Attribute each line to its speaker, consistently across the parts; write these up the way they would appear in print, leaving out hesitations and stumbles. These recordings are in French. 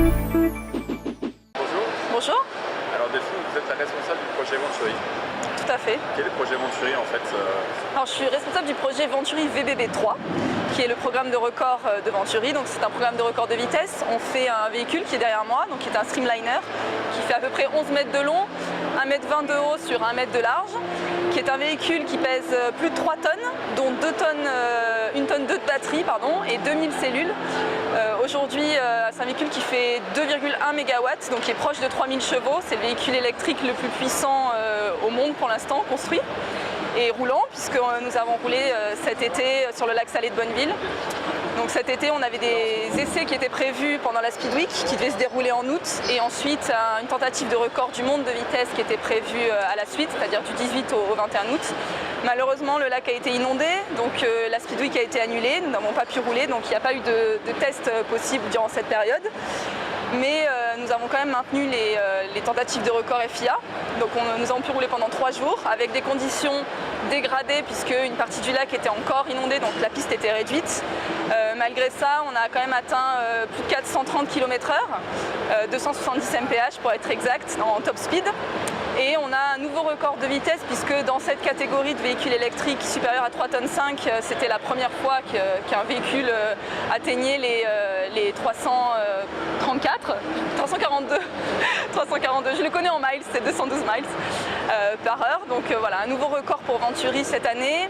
Speaker 1: Bonjour.
Speaker 2: Bonjour.
Speaker 1: Alors Delphine, vous êtes la responsable du projet Venturi.
Speaker 2: Tout à fait.
Speaker 1: Quel est le projet Venturi en fait
Speaker 2: Alors, je suis responsable du projet Venturi VBB3, qui est le programme de record de Venturi. Donc c'est un programme de record de vitesse. On fait un véhicule qui est derrière moi, donc qui est un streamliner, qui fait à peu près 11 mètres de long, 1 m 20 de haut sur 1 mètre de large, qui est un véhicule qui pèse plus de 3 tonnes, dont 1 tonne 2 de batterie et 2000 cellules. Aujourd'hui, c'est un véhicule qui fait 2,1 MW, donc qui est proche de 3000 chevaux. C'est le véhicule électrique le plus puissant au monde pour l'instant construit et roulant, puisque nous avons roulé cet été sur le lac Salé de Bonneville. Donc cet été, on avait des essais qui étaient prévus pendant la Speed Week, qui devaient se dérouler en août, et ensuite une tentative de record du monde de vitesse qui était prévue à la suite, c'est-à-dire du 18 au 21 août. Malheureusement, le lac a été inondé, donc la Speed Week a été annulée, nous n'avons pas pu rouler, donc il n'y a pas eu de test possible durant cette période. Mais nous avons quand même maintenu les tentatives de record FIA. Donc nous avons pu rouler pendant 3 jours avec des conditions dégradées, puisque une partie du lac était encore inondée, donc la piste était réduite. Malgré ça, on a quand même atteint plus de 430 km/h, 270 mph pour être exact, en top speed. Et on a un nouveau record de vitesse, puisque dans cette catégorie de véhicules électriques supérieurs à 3,5 tonnes, c'était la première fois qu'un véhicule atteignait les 342, je le connais en miles, c'est 212 miles par heure. Donc voilà, un nouveau record pour Venturi cette année,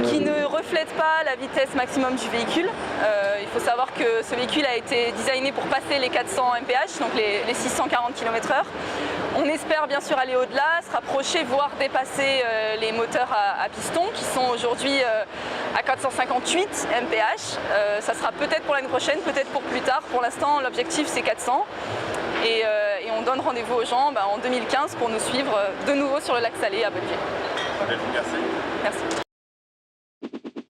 Speaker 2: qui ne reflète pas la vitesse maximum du véhicule. Il faut savoir que ce véhicule a été designé pour passer les 400 mph, donc les 640 km/h. On espère bien sûr aller au-delà, se rapprocher, voire dépasser les moteurs à piston, qui sont aujourd'hui à 458 mph. Ça sera peut-être pour l'année prochaine, peut-être pour plus tard. Pour l'instant, l'objectif c'est 400. Et on donne rendez-vous aux gens en 2015 pour nous suivre de nouveau sur le lac Salé à Bonneville.
Speaker 1: Merci.
Speaker 2: Merci.